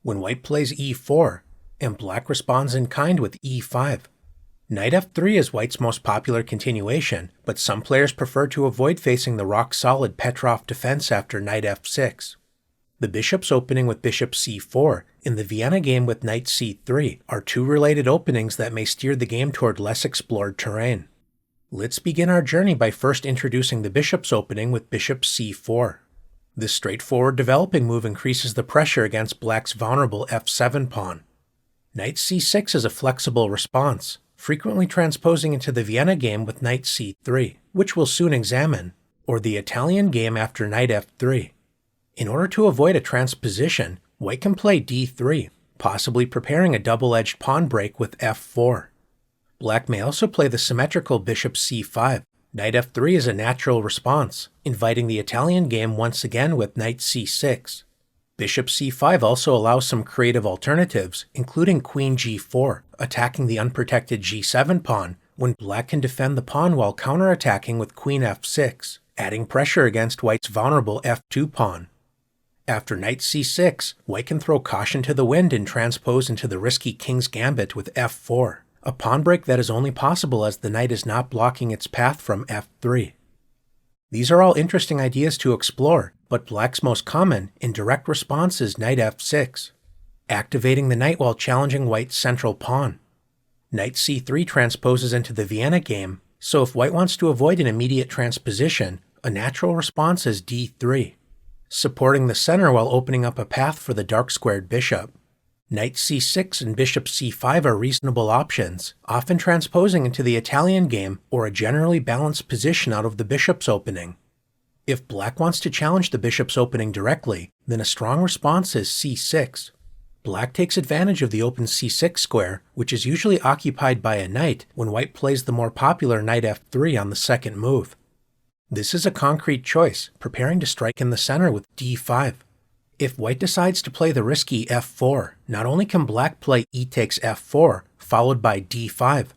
when white plays e4, and black responds in kind with e5. Knight f3 is white's most popular continuation, but some players prefer to avoid facing the rock-solid Petrov defense after knight f6. The bishop's opening with bishop c4 and the Vienna game with knight c3 are two related openings that may steer the game toward less explored terrain. Let's begin our journey by first introducing the bishop's opening with bishop c4. This straightforward developing move increases the pressure against black's vulnerable f7 pawn. Knight c6 is a flexible response, frequently transposing into the Vienna game with knight c3, which we'll soon examine, or the Italian game after knight f3. In order to avoid a transposition, white can play d3, possibly preparing a double-edged pawn break with f4. Black may also play the symmetrical bishop c5. Knight f3 is a natural response, inviting the Italian game once again with knight c6. Bishop c5 also allows some creative alternatives, including queen g4, attacking the unprotected g7 pawn, when black can defend the pawn while counterattacking with queen f6, adding pressure against white's vulnerable f2 pawn. After knight c6, white can throw caution to the wind and transpose into the risky king's gambit with f4, a pawn break that is only possible as the knight is not blocking its path from f3. These are all interesting ideas to explore, but black's most common and direct response is knight f6, activating the knight while challenging white's central pawn. Knight c3 transposes into the Vienna game, so if white wants to avoid an immediate transposition, a natural response is d3, supporting the center while opening up a path for the dark-squared bishop. Knight c6 and bishop c5 are reasonable options, often transposing into the Italian game or a generally balanced position out of the bishop's opening. If black wants to challenge the bishop's opening directly, then a strong response is c6. Black takes advantage of the open c6 square, which is usually occupied by a knight when white plays the more popular knight f3 on the second move. This is a concrete choice, preparing to strike in the center with d5. If white decides to play the risky f4, not only can black play e takes f4, followed by d5,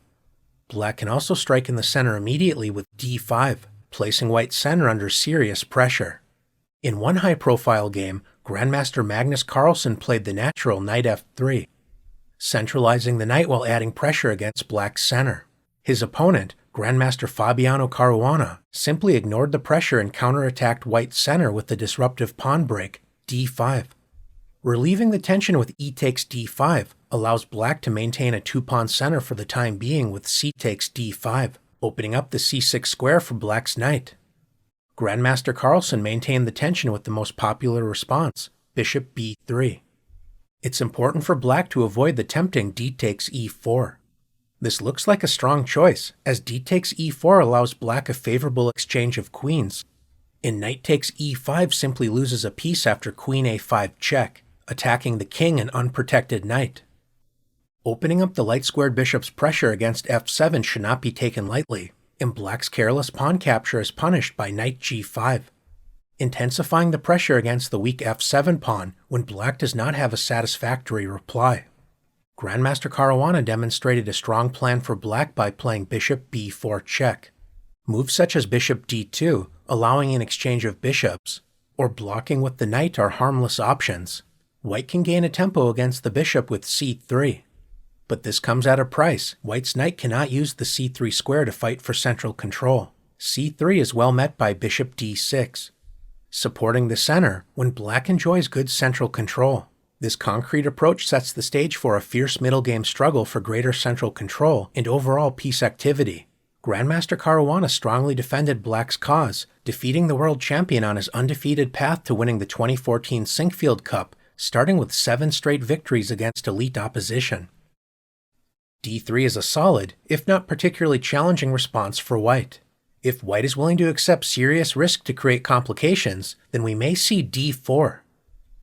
black can also strike in the center immediately with d5, placing white's center under serious pressure. In one high-profile game, Grandmaster Magnus Carlsen played the natural knight f3, centralizing the knight while adding pressure against black's center. His opponent, Grandmaster Fabiano Caruana, simply ignored the pressure and counterattacked white's center with the disruptive pawn break, d5. Relieving the tension with e takes d5 allows black to maintain a two-pawn center for the time being with c takes d5, opening up the c6 square for black's knight. Grandmaster Carlsen maintained the tension with the most popular response, bishop b3. It's important for black to avoid the tempting d takes e4. This looks like a strong choice, as d takes e4 allows black a favorable exchange of queens, and knight takes e5 simply loses a piece after queen a5 check, attacking the king and unprotected knight. Opening up the light-squared bishop's pressure against f7 should not be taken lightly, and black's careless pawn capture is punished by knight g5, intensifying the pressure against the weak f7 pawn when black does not have a satisfactory reply. Grandmaster Caruana demonstrated a strong plan for black by playing bishop b4 check. Moves such as bishop d2, allowing an exchange of bishops, or blocking with the knight are harmless options. White can gain a tempo against the bishop with c3. But this comes at a price. White's knight cannot use the c3 square to fight for central control. c3 is well met by bishop d6, supporting the center when black enjoys good central control. This concrete approach sets the stage for a fierce middle game struggle for greater central control and overall piece activity. Grandmaster Caruana strongly defended black's cause, defeating the world champion on his undefeated path to winning the 2014 Sinkfield Cup, starting with 7 straight victories against elite opposition. d3 is a solid, if not particularly challenging response for white. If white is willing to accept serious risk to create complications, then we may see d4.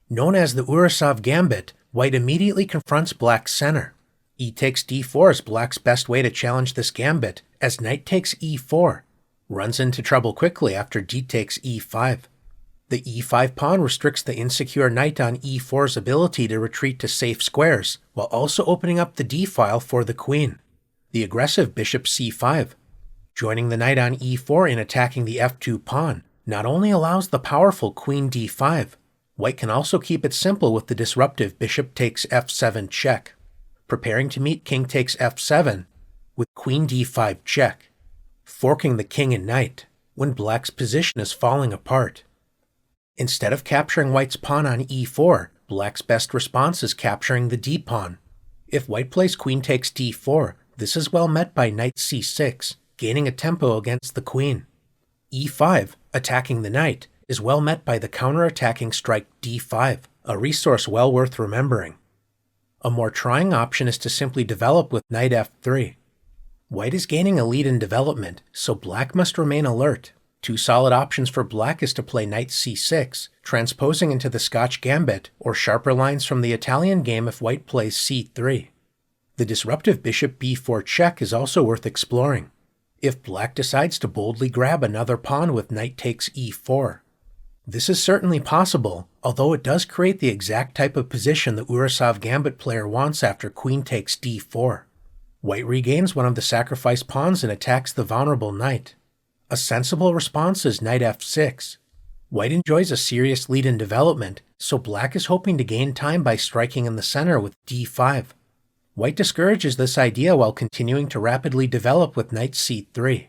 Known as the Urasov Gambit, white immediately confronts black's center. E takes d4 is black's best way to challenge this gambit, as knight takes e4, runs into trouble quickly after d takes e5. The e5 pawn restricts the insecure knight on e4's ability to retreat to safe squares, while also opening up the d-file for the queen. The aggressive bishop c5, joining the knight on e4 and attacking the f2 pawn, not only allows the powerful queen d5, White can also keep it simple with the disruptive bishop takes f7 check, preparing to meet king takes f7 with queen d5 check, forking the king and knight when black's position is falling apart. Instead of capturing white's pawn on e4, black's best response is capturing the d-pawn. If white plays queen takes d4, this is well met by knight c6, gaining a tempo against the queen. e5, attacking the knight, is well met by the counter-attacking strike d5, a resource well worth remembering. A more trying option is to simply develop with knight f3. White is gaining a lead in development, so black must remain alert. Two solid options for black is to play knight c6, transposing into the Scotch gambit, or sharper lines from the Italian game if white plays c3. The disruptive bishop b4 check is also worth exploring, if black decides to boldly grab another pawn with knight takes e4. This is certainly possible, although it does create the exact type of position the Urasov gambit player wants after queen takes d4. White regains one of the sacrificed pawns and attacks the vulnerable knight. A sensible response is knight f6. White enjoys a serious lead in development, so black is hoping to gain time by striking in the center with d5. White discourages this idea while continuing to rapidly develop with knight c3.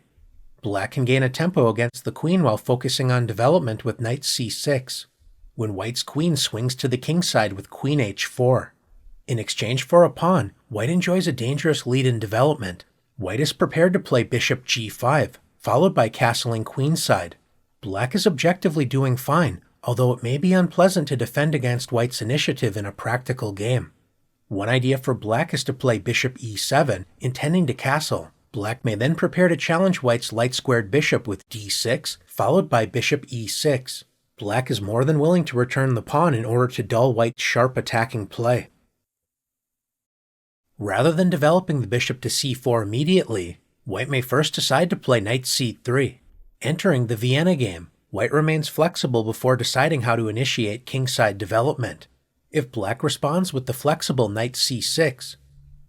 Black can gain a tempo against the queen while focusing on development with knight c6, when white's queen swings to the king side with queen h4. In exchange for a pawn, white enjoys a dangerous lead in development. White is prepared to play bishop g5, followed by castling queenside. Black is objectively doing fine, although it may be unpleasant to defend against white's initiative in a practical game. One idea for black is to play bishop e7, intending to castle. Black may then prepare to challenge white's light-squared bishop with d6, followed by bishop e6. Black is more than willing to return the pawn in order to dull white's sharp attacking play. Rather than developing the bishop to c4 immediately, white may first decide to play knight c3. Entering the Vienna game, white remains flexible before deciding how to initiate kingside development. If black responds with the flexible knight c6,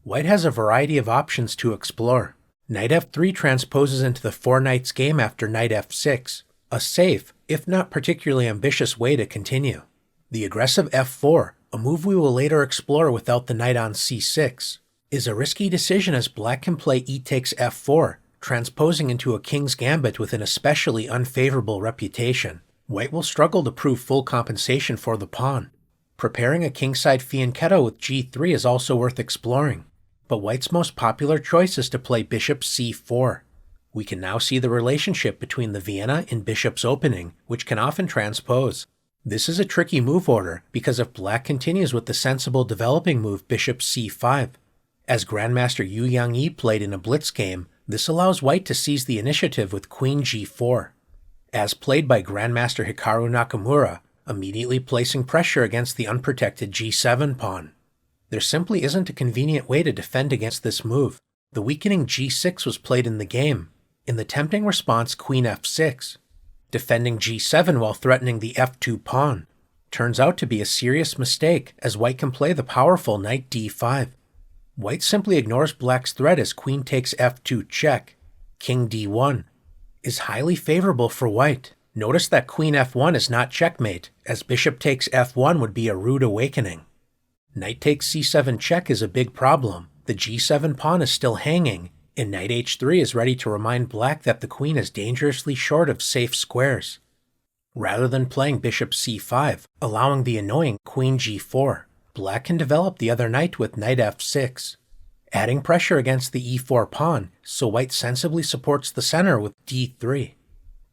white has a variety of options to explore. Knight f3 transposes into the four knights game after knight f6, a safe, if not particularly ambitious way to continue. The aggressive f4, a move we will later explore without the knight on c6, is a risky decision as black can play e takes f4, transposing into a king's gambit with an especially unfavorable reputation. White will struggle to prove full compensation for the pawn. Preparing a kingside fianchetto with g3 is also worth exploring, but white's most popular choice is to play bishop c4. We can now see the relationship between the Vienna and bishop's opening, which can often transpose. This is a tricky move order because if black continues with the sensible developing move bishop c5, as Grandmaster Yu Yang-yi played in a blitz game, this allows white to seize the initiative with queen g4, as played by Grandmaster Hikaru Nakamura, immediately placing pressure against the unprotected g7 pawn. There simply isn't a convenient way to defend against this move. The weakening g6 was played in the game. In the tempting response queen f6, defending g7 while threatening the f2 pawn, turns out to be a serious mistake as white can play the powerful knight d5. White simply ignores black's threat as queen takes f2 check. King d1 is highly favorable for white. Notice that queen f1 is not checkmate, as bishop takes f1 would be a rude awakening. Knight takes c7 check is a big problem. The g7 pawn is still hanging, and knight h3 is ready to remind black that the queen is dangerously short of safe squares. Rather than playing bishop c5, allowing the annoying queen g4, black can develop the other knight with knight f6, adding pressure against the e4 pawn, so white sensibly supports the center with d3.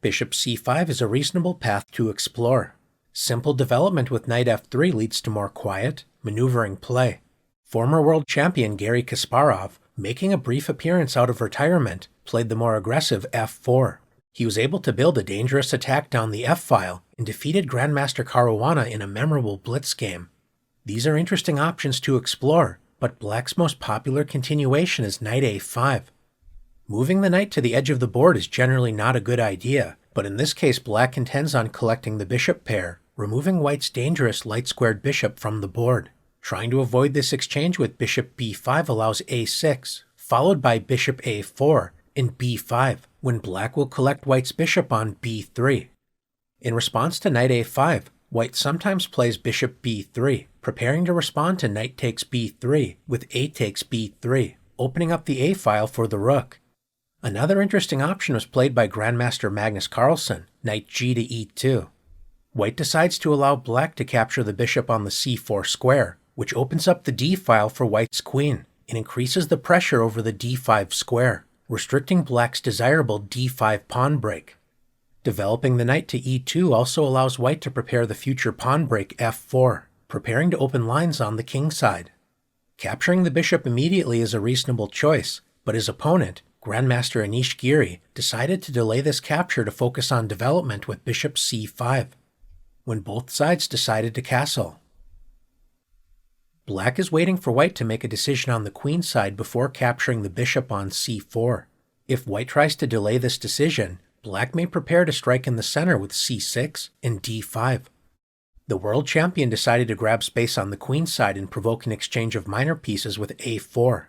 Bishop c5 is a reasonable path to explore. Simple development with knight f3 leads to more quiet, maneuvering play. Former world champion Garry Kasparov, making a brief appearance out of retirement, played the more aggressive f4. He was able to build a dangerous attack down the f-file and defeated Grandmaster Caruana in a memorable blitz game. These are interesting options to explore, but black's most popular continuation is knight a5. Moving the knight to the edge of the board is generally not a good idea, but in this case black intends on collecting the bishop pair, removing white's dangerous light-squared bishop from the board. Trying to avoid this exchange with bishop b5 allows a6, followed by bishop a4 and b5, when black will collect white's bishop on b3. In response to knight a5, White sometimes plays bishop b3, preparing to respond to knight takes b3 with a takes b3, opening up the a-file for the rook. Another interesting option was played by Grandmaster Magnus Carlsen, knight g to e2. White decides to allow black to capture the bishop on the c4 square, which opens up the d-file for white's queen and increases the pressure over the d5 square, restricting black's desirable d5 pawn break. Developing the knight to e2 also allows white to prepare the future pawn break f4, preparing to open lines on the king side. Capturing the bishop immediately is a reasonable choice, but his opponent, Grandmaster Anish Giri, decided to delay this capture to focus on development with bishop c5, when both sides decided to castle. Black is waiting for white to make a decision on the queen side before capturing the bishop on c4. If white tries to delay this decision, black may prepare to strike in the center with c6 and d5. The world champion decided to grab space on the queen side and provoke an exchange of minor pieces with a4.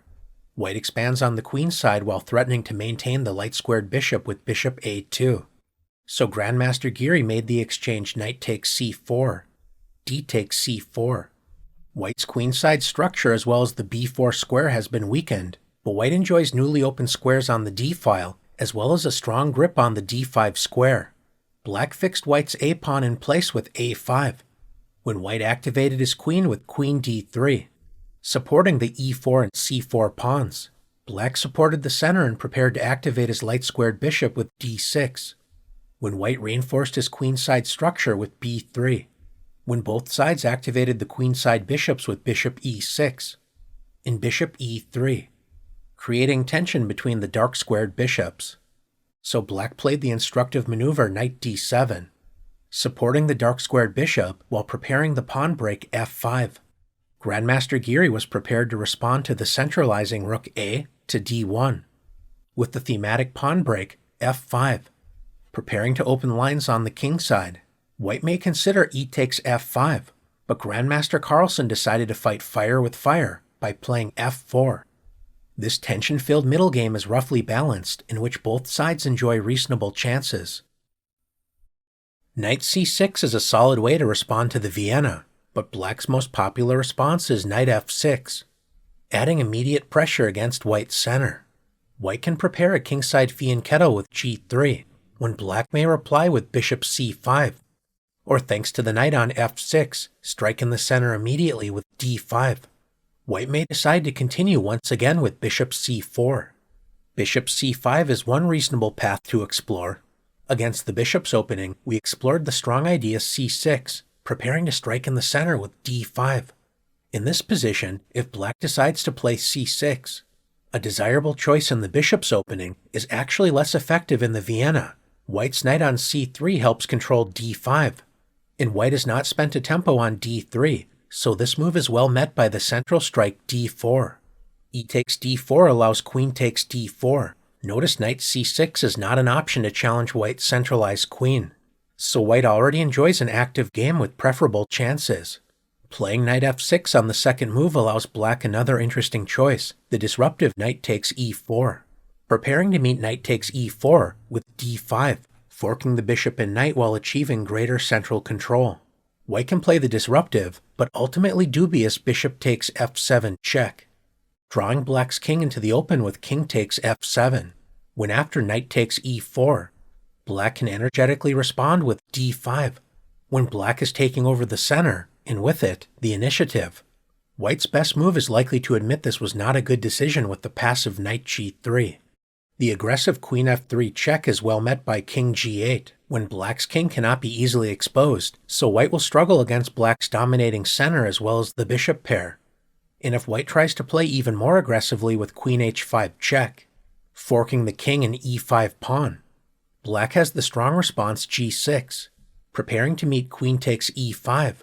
White expands on the queen side while threatening to maintain the light-squared bishop with bishop a2. So Grandmaster Giri made the exchange knight takes c4, d takes c4. White's queenside structure as well as the b4 square has been weakened, but white enjoys newly opened squares on the d-file as well as a strong grip on the d5 square. Black fixed white's a-pawn in place with a5, when white activated his queen with queen d3, supporting the e4 and c4 pawns. Black supported the center and prepared to activate his light-squared bishop with d6, when white reinforced his queenside structure with b3, when both sides activated the queenside bishops with bishop e6 and bishop e3, creating tension between the dark-squared bishops. So black played the instructive maneuver knight d7, supporting the dark-squared bishop while preparing the pawn break f5. Grandmaster Giri was prepared to respond to the centralizing rook a to d1, with the thematic pawn break f5, preparing to open lines on the king side. White may consider e takes f5, but Grandmaster Carlsen decided to fight fire with fire by playing f4. This tension-filled middle game is roughly balanced, in which both sides enjoy reasonable chances. Knight c6 is a solid way to respond to the Vienna, but black's most popular response is knight f6, adding immediate pressure against white's center. White can prepare a kingside fianchetto with g3, when black may reply with bishop c5, or thanks to the knight on f6, strike in the center immediately with d5. White may decide to continue once again with bishop c4. Bishop c5 is one reasonable path to explore. Against the bishop's opening, we explored the strong idea c6, preparing to strike in the center with d5. In this position, if black decides to play c6, a desirable choice in the bishop's opening is actually less effective in the Vienna. White's knight on c3 helps control d5, and white has not spent a tempo on d3, so this move is well met by the central strike d4. E takes d4 allows queen takes d4. Notice knight c6 is not an option to challenge white's centralized queen, so white already enjoys an active game with preferable chances. Playing knight f6 on the second move allows black another interesting choice, the disruptive knight takes e4. Preparing to meet knight takes e4 with d5, forking the bishop and knight while achieving greater central control. White can play the disruptive, but ultimately dubious bishop takes f7 check, drawing black's king into the open with king takes f7, when after knight takes e4, black can energetically respond with d5, when black is taking over the center, and with it, the initiative. White's best move is likely to admit this was not a good decision with the passive knight g3. The aggressive queen f3 check is well met by king g8, when black's king cannot be easily exposed, so white will struggle against black's dominating center as well as the bishop pair. And if white tries to play even more aggressively with queen h5 check, forking the king and e5 pawn, black has the strong response g6, preparing to meet queen takes e5,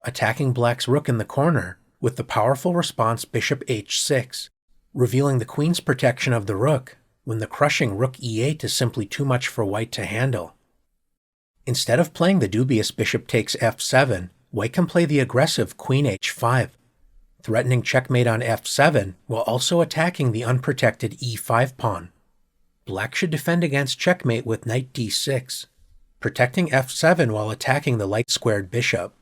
attacking black's rook in the corner with the powerful response bishop h6, revealing the queen's protection of the rook, when the crushing rook e8 is simply too much for white to handle. Instead of playing the dubious bishop takes f7, white can play the aggressive queen h5, threatening checkmate on f7 while also attacking the unprotected e5 pawn. Black should defend against checkmate with knight d6, protecting f7 while attacking the light-squared bishop.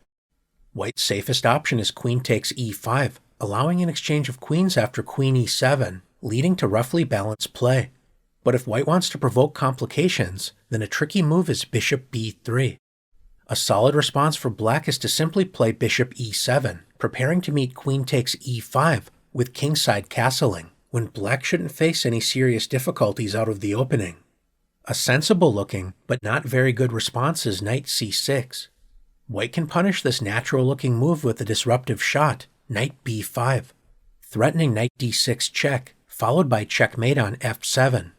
White's safest option is queen takes e5, allowing an exchange of queens after queen e7, leading to roughly balanced play. But if white wants to provoke complications, then a tricky move is bishop b3. A solid response for black is to simply play bishop e7, preparing to meet queen takes e5 with kingside castling, when black shouldn't face any serious difficulties out of the opening. A sensible-looking, but not very good response is knight c6. White can punish this natural-looking move with a disruptive shot, knight b5, threatening knight d6 check, followed by checkmate on f7.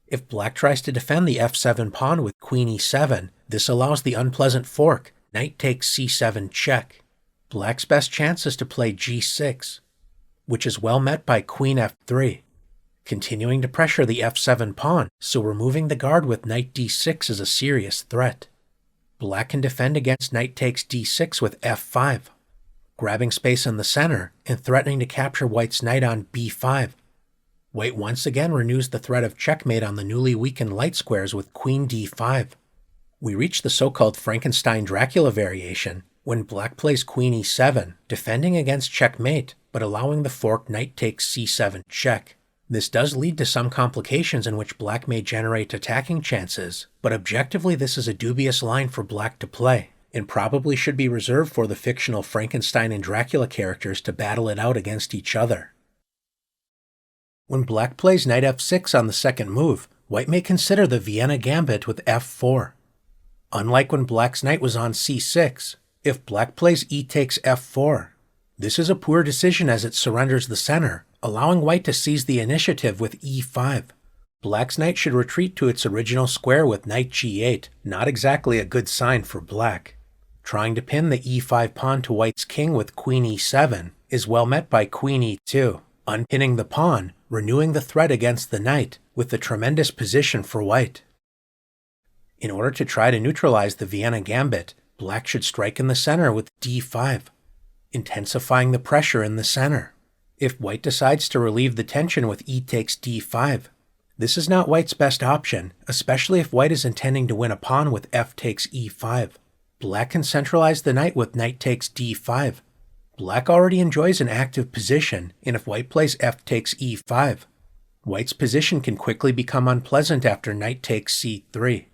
If black tries to defend the f7 pawn with queen e7, this allows the unpleasant fork, knight takes c7 check. Black's best chance is to play g6, which is well met by queen f3, continuing to pressure the f7 pawn, so removing the guard with knight d6 is a serious threat. Black can defend against knight takes d6 with f5, grabbing space in the center and threatening to capture white's knight on b5. White once again renews the threat of checkmate on the newly weakened light squares with queen d5. We reach the so-called Frankenstein-Dracula variation when black plays queen e7, defending against checkmate, but allowing the fork knight takes c7 check. This does lead to some complications in which black may generate attacking chances, but objectively this is a dubious line for black to play, and probably should be reserved for the fictional Frankenstein and Dracula characters to battle it out against each other. When black plays knight f6 on the second move, white may consider the Vienna gambit with f4. Unlike when black's knight was on c6, if black plays e takes f4, this is a poor decision as it surrenders the center, allowing white to seize the initiative with e5. Black's knight should retreat to its original square with knight g8, not exactly a good sign for black. Trying to pin the e5 pawn to white's king with queen e7 is well met by queen e2, unpinning the pawn, renewing the threat against the knight, with a tremendous position for white. In order to try to neutralize the Vienna gambit, black should strike in the center with d5, intensifying the pressure in the center. If white decides to relieve the tension with e takes d5, this is not white's best option, especially if white is intending to win a pawn with f takes e5. Black can centralize the knight with knight takes d5. Black already enjoys an active position, and if white plays f takes e5, white's position can quickly become unpleasant after knight takes c3.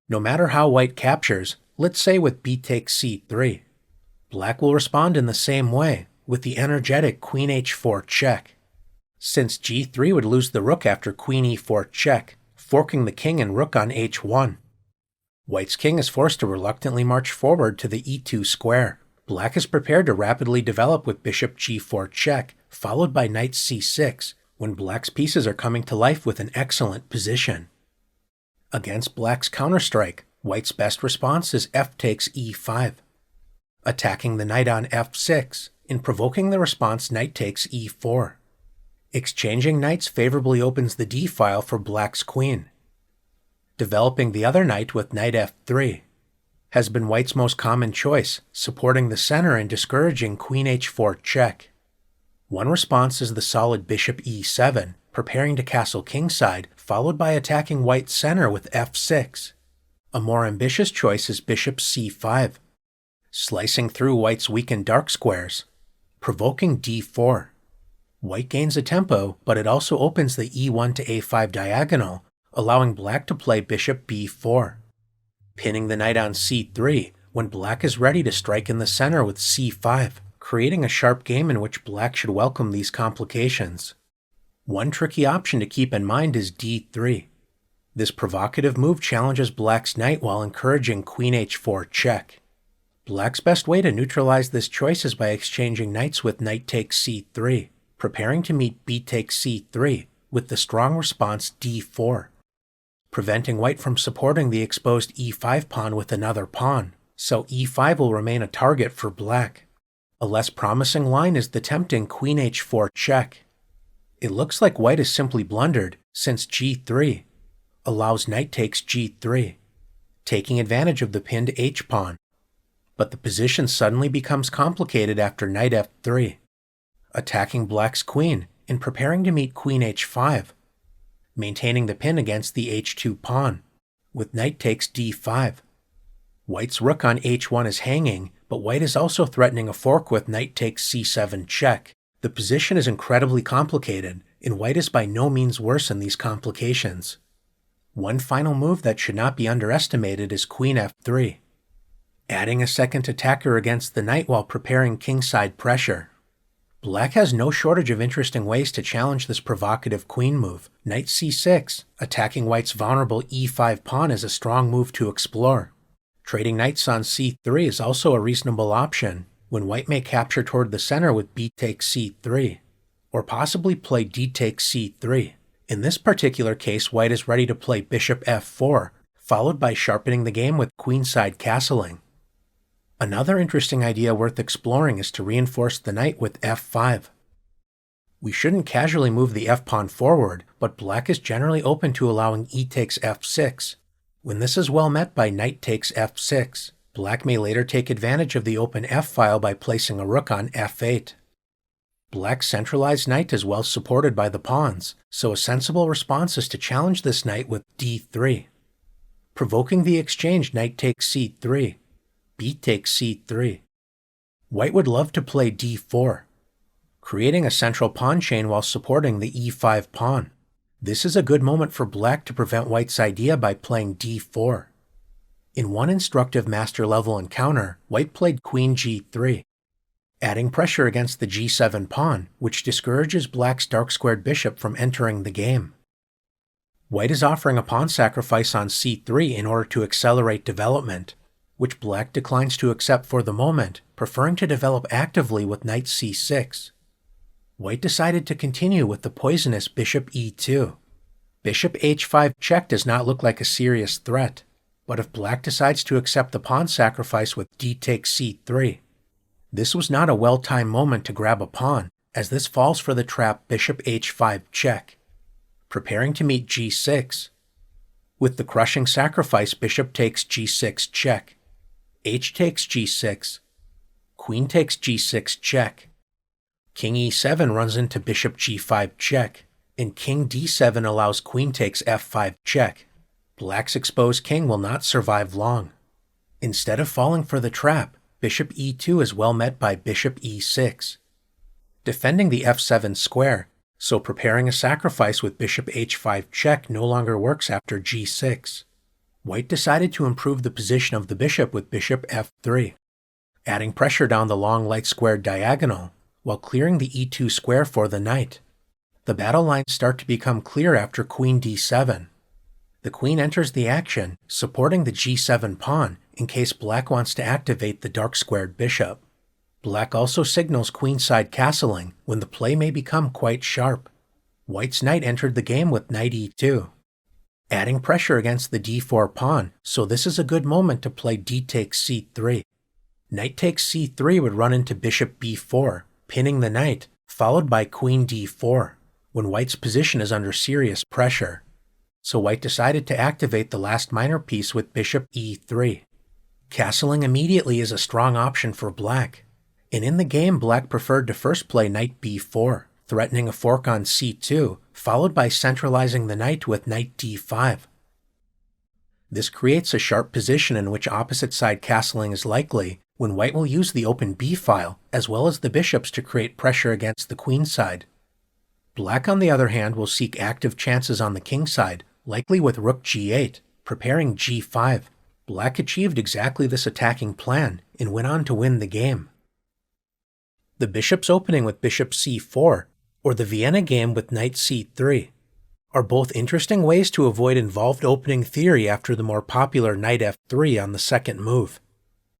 No matter how white captures, let's say with b takes c3, black will respond in the same way, with the energetic queen h4 check. Since g3 would lose the rook after queen e4 check, forking the king and rook on h1. White's king is forced to reluctantly march forward to the e2 square. Black is prepared to rapidly develop with bishop g4 check, followed by knight c6, when black's pieces are coming to life with an excellent position. Against black's counterstrike, white's best response is f takes e5, attacking the knight on f6, and provoking the response knight takes e4. Exchanging knights favorably opens the d-file for black's queen. Developing the other knight with knight f3 has been white's most common choice, supporting the center and discouraging queen h4 check. One response is the solid bishop e7, preparing to castle kingside, followed by attacking white's center with f6. A more ambitious choice is bishop c5, slicing through white's weakened dark squares, provoking d4. White gains a tempo, but it also opens the e1 to a5 diagonal, allowing black to play bishop b4, pinning the knight on c3 when black is ready to strike in the center with c5, creating a sharp game in which black should welcome these complications. One tricky option to keep in mind is d3. This provocative move challenges black's knight while encouraging queen h4 check. Black's best way to neutralize this choice is by exchanging knights with knight takes c3, preparing to meet b takes c3 with the strong response d4, preventing white from supporting the exposed e5 pawn with another pawn, so e5 will remain a target for black. A less promising line is the tempting queen h4 check. It looks like white has simply blundered, since g3 allows knight takes g3, taking advantage of the pinned h-pawn. But the position suddenly becomes complicated after knight f3, attacking black's queen and preparing to meet queen h5, maintaining the pin against the h2 pawn, with knight takes d5. White's rook on h1 is hanging, but white is also threatening a fork with knight takes c7 check. The position is incredibly complicated, and white is by no means worse in these complications. One final move that should not be underestimated is queen f3, adding a second attacker against the knight while preparing kingside pressure. Black has no shortage of interesting ways to challenge this provocative queen move. Knight c6, attacking white's vulnerable e5 pawn, is a strong move to explore. Trading knights on c3 is also a reasonable option, when white may capture toward the center with b takes c3, or possibly play d takes c3. In this particular case, white is ready to play bishop f4, followed by sharpening the game with queenside castling. Another interesting idea worth exploring is to reinforce the knight with f5. We shouldn't casually move the f-pawn forward, but black is generally open to allowing e takes f6. When this is well met by knight takes f6, black may later take advantage of the open f-file by placing a rook on f8. Black's centralized knight is well supported by the pawns, so a sensible response is to challenge this knight with d3. Provoking the exchange knight takes c3, b takes c3. White would love to play d4, creating a central pawn chain while supporting the e5 pawn. This is a good moment for black to prevent white's idea by playing d4. In one instructive master-level encounter, white played queen g3, adding pressure against the g7 pawn, which discourages black's dark-squared bishop from entering the game. White is offering a pawn sacrifice on c3 in order to accelerate development, which black declines to accept for the moment, preferring to develop actively with knight c6. White decided to continue with the poisonous bishop e2. Bishop h5 check does not look like a serious threat, but if black decides to accept the pawn sacrifice with d takes c3, this was not a well-timed moment to grab a pawn, as this falls for the trap bishop h5 check, preparing to meet g6. With the crushing sacrifice bishop takes g6 check, h takes g6, queen takes g6 check, king e7 runs into bishop g5 check, and king d7 allows queen takes f5 check. Black's exposed king will not survive long. Instead of falling for the trap, bishop e2 is well met by bishop e6, defending the f7 square, so preparing a sacrifice with bishop h5 check no longer works after g6. White decided to improve the position of the bishop with bishop f3, adding pressure down the long light-squared diagonal, while clearing the e2 square for the knight. The battle lines start to become clear after queen d7. The queen enters the action, supporting the g7 pawn in case black wants to activate the dark-squared bishop. Black also signals queenside castling when the play may become quite sharp. White's knight entered the game with knight e2, adding pressure against the d4 pawn, so this is a good moment to play d takes c3. Knight takes c3 would run into bishop b4, pinning the knight, followed by queen d4, when white's position is under serious pressure. So white decided to activate the last minor piece with bishop e3. Castling immediately is a strong option for black, and in the game black preferred to first play knight b4, threatening a fork on c2, followed by centralizing the knight with knight d5. This creates a sharp position in which opposite side castling is likely, when white will use the open b-file, as well as the bishops to create pressure against the queen side. Black, on the other hand, will seek active chances on the king side, likely with rook g8, preparing g5. Black achieved exactly this attacking plan, and went on to win the game. The bishop's opening with bishop c4, or the Vienna game with knight c3, are both interesting ways to avoid involved opening theory after the more popular knight f3 on the second move.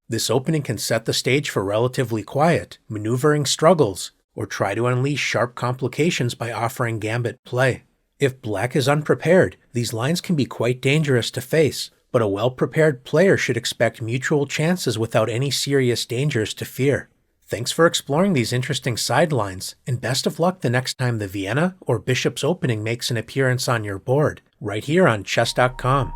This opening can set the stage for relatively quiet, maneuvering struggles, or try to unleash sharp complications by offering gambit play. If black is unprepared, these lines can be quite dangerous to face, but a well-prepared player should expect mutual chances without any serious dangers to fear. Thanks for exploring these interesting sidelines, and best of luck the next time the Vienna or bishop's opening makes an appearance on your board, right here on chess.com.